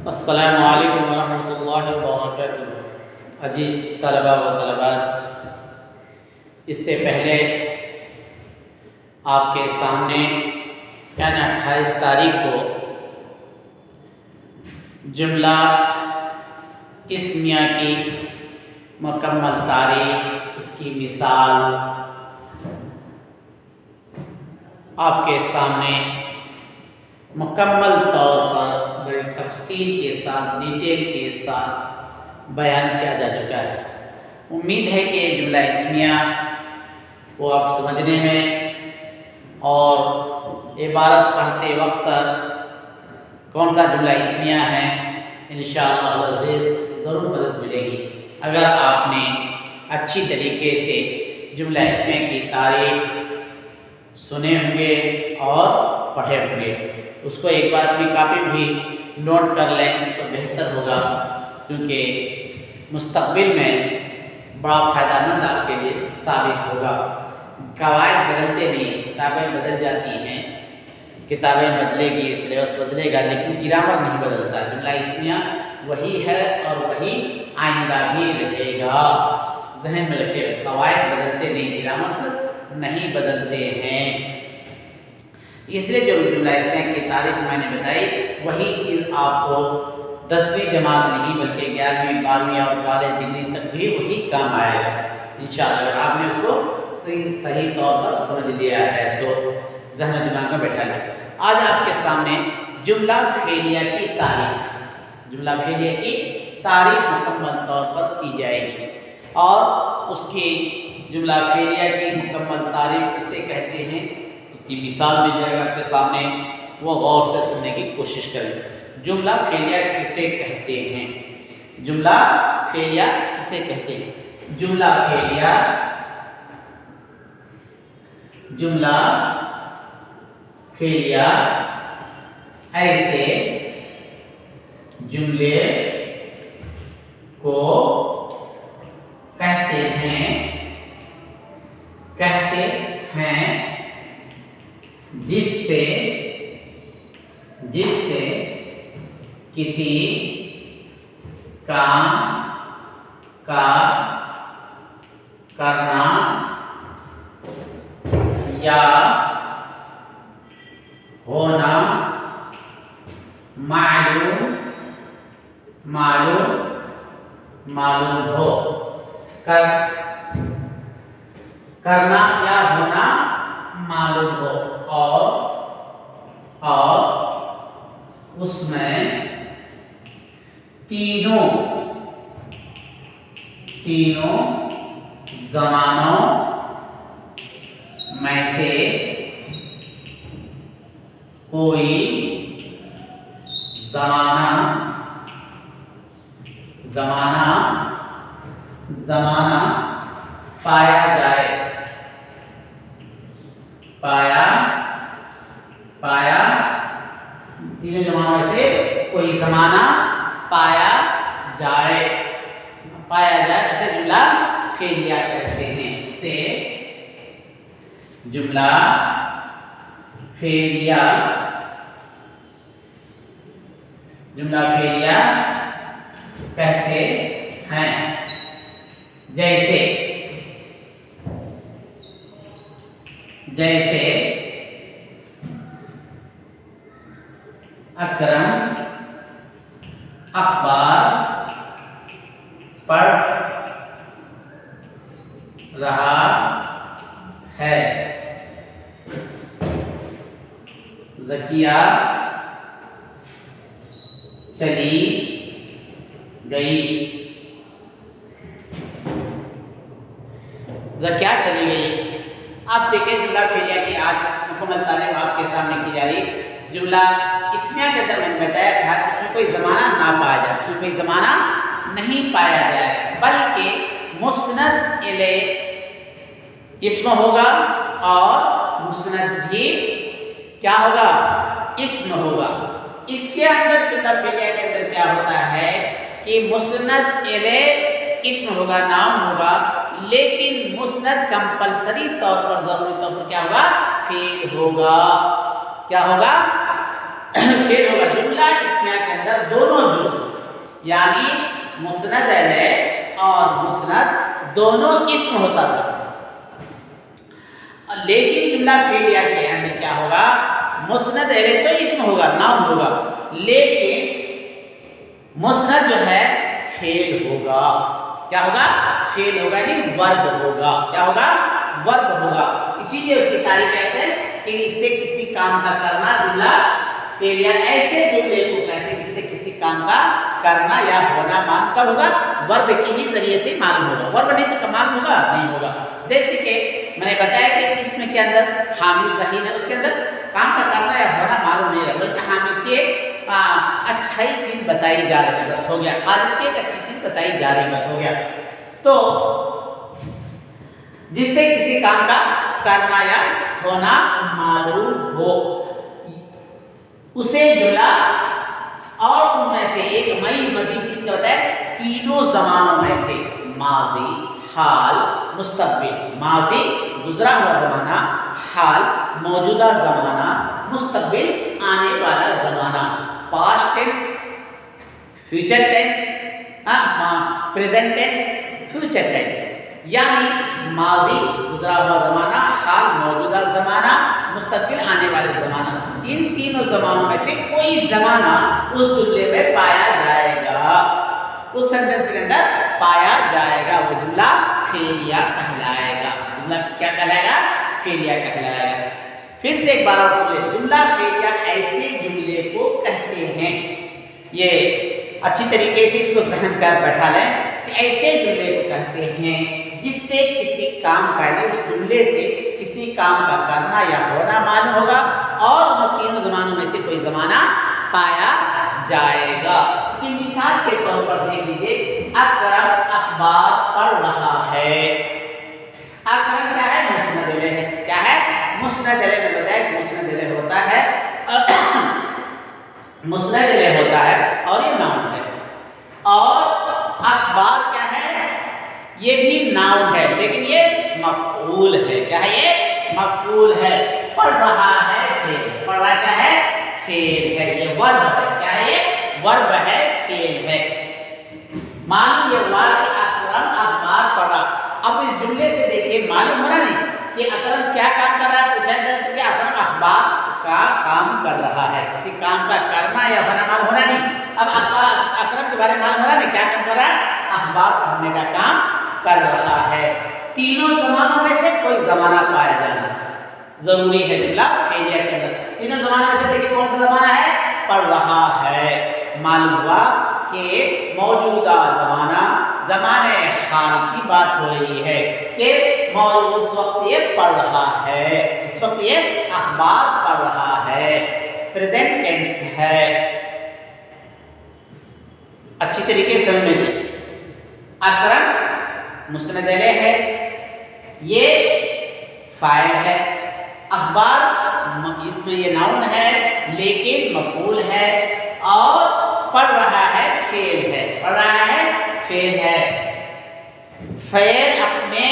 السلام علیکم ورحمۃ اللہ وبرکاتہ۔ عزیز طلباء و طلبات، اس سے پہلے آپ کے سامنے یعنی 28 تاریخ کو جملہ اسمیہ کی مکمل تعریف، اس کی مثال آپ کے سامنے مکمل طور پر بڑی تفصیل کے ساتھ، ڈیٹیل کے ساتھ بیان کیا جا چکا ہے۔ امید ہے کہ جملہ اسمیہ کو آپ سمجھنے میں اور عبارت پڑھتے وقت کون سا جملہ اسمیہ ہے انشاءاللہ العزیز ضرور مدد ملے گی اگر آپ نے اچھی طریقے سے جملہ اسمیہ کی تعریف سنے ہوں گے اور پڑھے ہوں گے۔ اس کو ایک بار اپنی کاپی بھی نوٹ کر لیں تو بہتر ہوگا، کیونکہ مستقبل میں بڑا فائدہ مند آپ کے لیے ثابت ہوگا۔ قواعد بدلتے نہیں، کتابیں بدل جاتی ہیں، کتابیں بدلے گی، سلیبس بدلے گا، لیکن گرامر نہیں بدلتا۔ جملہ اسمیہ وہی ہے اور وہی آئندہ بھی رہے گا، ذہن میں رکھے گا۔ قواعد بدلتے نہیں، گرامر نہیں بدلتے ہیں۔ اس لیے جو جملہ اسمیہ کی تعریف میں نے بتائی وہی چیز آپ کو 10ویں جماعت نہیں بلکہ 11ویں 12ویں اور کالج ڈگری تک بھی وہی کام آئے گا انشاءاللہ، اگر آپ نے اس کو صحیح طور پر سمجھ لیا ہے تو ذہن و دماغ میں بیٹھا لیا۔ آج آپ کے سامنے جملہ فعلیہ کی تعریف، جملہ فعلیہ کی تعریف مکمل طور پر کی جائے گی، اور اس کی جملہ فعلیہ کی مکمل تعریف کسے کہتے ہیں کی مثال دی جائے گا آپ کے سامنے، وہ غور سے سننے کی کوشش کریں۔ جملہ فعلیہ کسے کہتے ہیں؟ جملہ فعلیہ کسے کہتے ہیں؟ جملہ فعلیہ ایسے جملے کو کہتے ہیں جس سے کسی کام کا کرنا یا ہونا معلوم ہو۔ کرنا یا ہونا معلوم ہو اور اس میں تینوں زمانوں میں سے کوئی زمانہ پایا جائے، تینوں زمانوں میں سے کوئی زمانہ پایا جائے اسے جملہ فعلیہ کہتے ہیں۔ اسے جملہ فعلیہ کہتے ہیں۔ جیسے اکرم اخبار پڑھ رہا ہے، زکیہ چلی گئی۔ آپ دیکھیں جملہ فعلیہ کی آج مکمل تعریف آپ کے سامنے کی جا رہی۔ جملہ اسمیہ کے اندر میں نے بتایا تھا کہ اس میں کوئی زمانہ نہ پایا جائے، اس میں کوئی زمانہ نہیں پایا جائے، بلکہ مسند الیہ اسم ہوگا اور مسند بھی کیا ہوگا؟ اسم ہوگا۔ اس کے اندر جملہ فعلیہ کے اندر کیا ہوتا ہے کہ مسند الیہ اسم ہوگا، نام ہوگا، لیکن مسند کمپلسری طور پر ضروری طور پر کیا ہوگا؟ فعل ہوگا۔ کیا ہوگا؟ فعل ہوگا۔ جملہ اسمیہ کے اندر دونوں جز یعنی مسند الیہ اور مسند دونوں اسم ہوتا تھا، لیکن جملہ فعلیہ کے اندر کیا ہوگا؟ مسند الیہ تو اسم ہوگا، ناؤن ہوگا، لیکن مسند جو ہے فعل ہوگا۔ کیا ہوگا؟ فعل ہوگا، یعنی ورب ہوگا۔ کیا ہوگا؟ ورب ہوگا۔ اسی لیے اس کی تعریف کہتے ہیں کہ اس سے کسی کام کا کرنا جملہ فعلیہ ایسے جملے کو کہتے ہیں جس سے کسی کام کا کرنا یا ہونا معلوم کب ہوگا؟ ورب کے ہی ذریعے سے معلوم ہوگا، ورب نہیں تو معلوم ہوگا نہیں ہوگا۔ جیسے کہ میں نے بتایا کہ اسم کے اندر حامل ذہین ہے، اس کے اندر کام کا کرنا یا ہونا معلوم نہیں ہے، بلکہ حامل کی اچھائی چیز بتائی جا رہی ہے، بس ہو گیا، خالق کی ایک اچھی چیز بتائی جا رہی ہے، بس ہو گیا۔ تو جس سے کسی کام کا کرنا یا ہونا معلوم ہو اسے جملہ، اور ان میں سے ایک مزید چیز ہوتا ہے تینوں زمانوں میں سے ماضی، حال، مستقبل۔ ماضی گزرا ہوا زمانہ، حال موجودہ زمانہ، مستقبل آنے والا زمانہ، past tense, future tennis, present tense, future tennis, یعنی ماضی گزرا ہوا زمانہ، حال موجودہ زمانہ، مستقبل آنے والے زمانہ۔ ان تینوں زمانوں میں سے کوئی زمانہ اس جملے میں پایا جائے گا، اس سینٹینس کے اندر پایا جائے گا، وہ جملہ فعلیہ کہلائے گا۔ جملہ کیا کہلائے گا؟ فعلیہ کہلائے گا۔ پھر سے ایک بار اور سن لیں، جملہ فعلیہ ایسے جملے کو کہتے ہیں، یہ اچھی طریقے سے اس کو ذہن کر بیٹھا لیں کہ ایسے جملے کو کہتے ہیں جس سے کسی کام کا، اس جملے سے کسی کام کا کرنا یا ہونا معلوم ہوگا اور ان تینوں زمانوں میں سے کوئی زمانہ پایا جائے گا۔ اس کی مثال کے طور پر دیکھ لیجیے، اکرم اخبار پڑھ رہا ہے۔ اکرم کیا ہے؟ مسند الیہ ہے۔ کیا ہے؟ مسند الیہ میں بتایا کہ مسند الیہ ہوتا ہے، مسند الیہ ہوتا ہے اور یہ ناؤن ہے، اور اخبار کیا ہے؟ یہ بھی ناؤن ہے لیکن یہ مفعول ہے۔ کیا ہے؟ یہ مفعول ہے۔ پڑھ رہا ہے فعل، پڑھ رہا کیا ہے؟ فعل ہے، یہ ورب ہے۔ کیا ہے؟ یہ ورب ہے، فعل ہے۔ معلوم یہ ہوا کہ اکرم اخبار پڑھا۔ اب اس جملے سے دیکھیے معلوم ہو رہا نہیں کہ اکرم کیا کام کر رہا ہے، پوچھا جاتا ہے کہ اکرم اخبار کا کام کر رہا ہے، کسی کام کا کرنا یا ہونا معلوم ہونا نہیں۔ اب اکرم کے بارے میں معلوم ہو رہا نہیں کیا کام کر رہا ہے؟ اخبار پڑھنے کا کام کر رہا ہے۔ تینوں زمانوں میں سے کوئی زمانہ پایا جانا ضروری ہے جملہ فعلیہ کے اندر۔ تینوں زمانوں میں سے دیکھیے کون سا زمانہ ہے؟ پڑھ رہا ہے۔ معلوم ہوا کہ موجودہ زمانہ زمانے حال کی بات ہو رہی ہے کہ اس وقت یہ پڑھ رہا ہے، اس وقت یہ اخبار پڑھ رہا ہے، پریزنٹ ٹینس ہے۔ اچھی طریقے سے سمجھ میں اکرم مسند الیہ ہے، یہ فاعل ہے، اخبار اس میں یہ ناؤن ہے لیکن مفعول ہے، اور پڑھ رہا ہے فعل ہے، پڑھ رہا ہے فعل ہے۔ فعل اپنے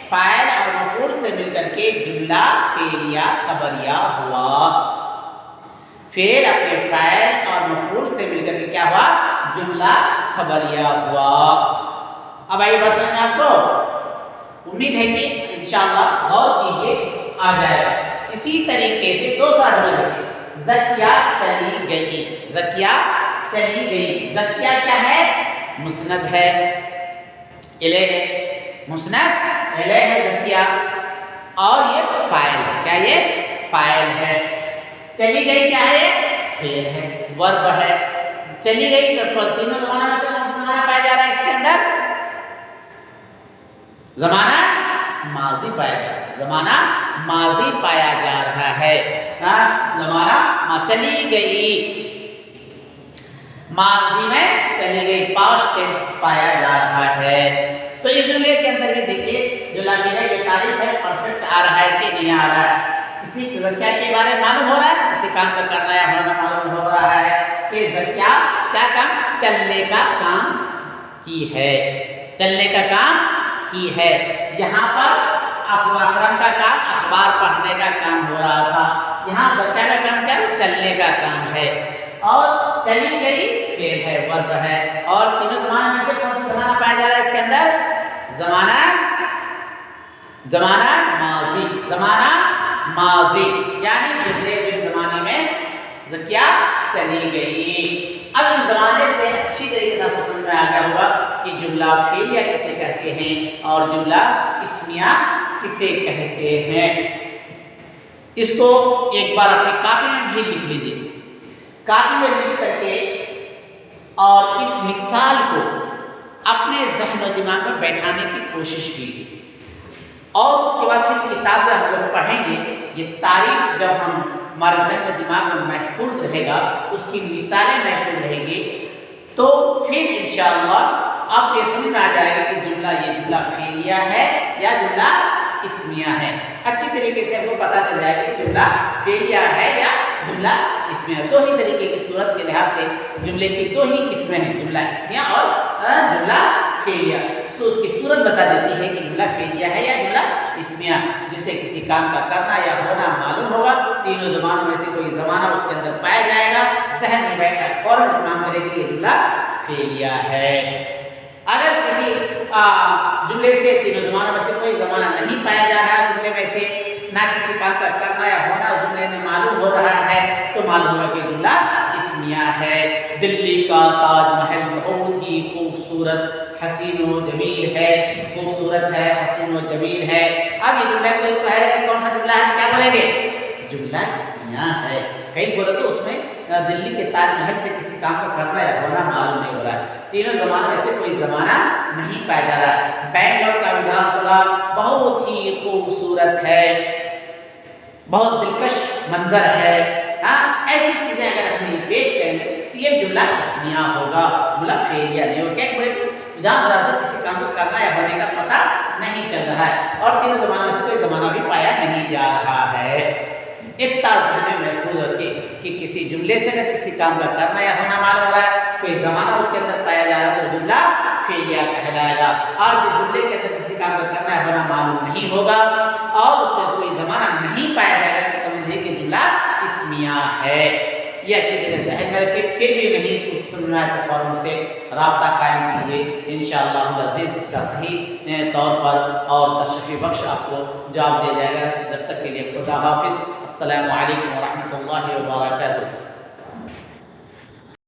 فاعل اور مفعول سے مل کر کے جملہ فعلیہ خبریہ ہوا۔ فعل اپنے فاعل اور مفعول سے مل کر کے کیا ہوا؟ جملہ خبریہ ہوا۔ اب آئیے بات سمجھ میں آپ کو، امید ہے کہ انشاءاللہ غور کیجیے آ جائے گا۔ اسی طریقے سے دوسرا جملہ دیکھیے، زکیہ چلی گئی، زکیہ چلی گئی۔ زکیہ کیا ہے؟ مسند ہے، الیہ ہے، مسند الیہ ہے زکیہ، اور یہ فاعل ہے۔ کیا یہ؟ فاعل ہے۔ چلی گئی کیا ہے؟ فعل ہے، ورب ہے۔ چلی گئی تینوں زمانوں میں سے کون سا زمانہ پایا جا رہا ہے اس کے اندر؟ زمانہ ماضی پایا جا رہا ہے، زمانہ ماضی پایا جا رہا ہے۔ زمانہ چلی گئی، ماضی میں چلی گئی، پاسٹ ٹینس پایا جا رہا ہے۔ تو اس جملے کے اندر بھی دیکھیے جو لامحہ کی تعریف ہے پرفیکٹ آ رہا ہے کہ نہیں آ رہا ہے۔ کسی زکیہ کے بارے میں معلوم ہو رہا ہے، کسی کام کا کرنا یا ہونا معلوم ہو رہا ہے کہ زکیہ کیا کام؟ چلنے کا کام کی ہے، چلنے کا کام کی ہے۔ یہاں پر اکرم کا کام اخبار پڑھنے کا کام ہو رہا تھا، یہاں زکیہ کا کام کیا ہے؟ چلنے کا کام ہے۔ اور چلی گئی فعل ہے، ورب ہے، اور تینوں زمانہ میں سے کون سا زمانہ پایا جا رہا ہے اس کے اندر؟ زمانہ ماضی، زمانہ ماضی یعنی گزرے ہوئے زمانے میں کیا چلی گئی۔ اب اس زمانے سے اچھی طریقے سے آپ کو سمجھ میں آ گیا ہوگا کہ جملہ فعلیہ کسے کہتے ہیں اور جملہ اسمیہ کسے کہتے ہیں۔ اس کو ایک بار اپنی کاپی میں بھی لکھ لیجیے، کاپی میں لکھ کر کے اور اس مثال کو اپنے ذہن و دماغ میں بیٹھانے کی کوشش کیجیے، اور اس کے بعد پھر کتاب میں ہم لوگ پڑھیں گے۔ یہ تعریف جب ہم ہمارے ذہن و دماغ میں محفوظ رہے گا، اس کی مثالیں محفوظ رہیں گی، تو پھر انشاءاللہ آپ کو سمجھ میں آ جائے گا کہ جملہ یہ جملہ فعلیہ ہے یا جملہ اسمیہ ہے۔ اچھی طریقے سے ہم کو پتہ چل جائے گا کہ جملہ فعلیہ ہے یا جملہ اسمیہ۔ دو ہی طریقے کی صورت کے لحاظ سے جملے کی دو ہی قسمیں ہیں، جملہ اسمیہ اور جملہ فعلیہ۔ اس کی صورت بتا دیتی ہے کہ جملہ فعلیہ ہے یا جملہ اسمیہ، جس سے کسی کام کا کرنا یا ہونا معلوم ہوگا، تینوں زمانوں میں سے کوئی زمانہ اس کے اندر پایا جائے گا، ذہن میں بیٹھا فوراً اطمینان کرے گی یہ جملہ فعلیہ ہے۔ اگر کسی جملے سے تینوں زمانوں میں سے کوئی زمانہ نہیں پایا جا رہا ہے، جملے میں سے نہ کسی کام کا کرنا یا ہونا جملے میں معلوم ہو رہا ہے، تو معلوم ہوگا کہ جملہ اسمیہ ہے۔ دلی کا تاج محل بہت ہی خوبصورت، حسین و جمیل ہے، خوبصورت ہے، حسین و جمیل ہے۔ اب یہ جملہ کوئی کون سا جملہ ہے؟ کیا بولیں گے؟ جملہ اسمیہ ہے۔ کہیں بولے تو اس میں دلی کے تاج محل سے کسی کام کا کرنا یا ہونا معلوم نہیں ہو رہا ہے، تینوں زمانوں میں سے کوئی زمانہ نہیں پایا جا رہا ہے۔ بینگلور کا ودھان سبھا بہت ہی خوبصورت ہے، بہت دلکش منظر ہے۔ ایسی چیزیں اگر ہم پیش کریں گے تو یہ جملہ اسمیہ ہوگا، جملہ فعلیہ نہیں ہوگا۔ کیا بولے تو ودھان سبھا سے کسی کام کو کرنا یا ہونے کا پتہ نہیں چل رہا ہے، اور تینوں زمانوں میں سے کوئی زمانہ بھی پایا نہیں جا رہا ہے۔ اتنا ذہن میں محفوظ رکھیں کہ کسی جملے سے اگر کسی کام کا کرنا یا ہونا معلوم ہو رہا ہے، کوئی زمانہ اس کے اندر پایا جا رہا ہے، تو جملہ فعلیہ کہلائے گا۔ اور جس جملے کے اندر کسی کام کا کرنا یا ہونا معلوم نہیں ہوگا اور اس میں کوئی زمانہ نہیں پایا جائے گا، تو سمجھیے کہ جملہ اسمیہ ہے۔ یہ اچھی طرح ذہن میں رکھیں، پھر بھی نہیں سمجھ میں آئے تو فوراً سے رابطہ قائم کیجیے، انشاءاللہ العزیز اس کا صحیح طور پر اور تشریفی بخش آپ کو جواب دیا جائے گا۔ جب تک کے لیے خدا حافظ، السلام علیکم ورحمۃ اللہ وبرکاتہ۔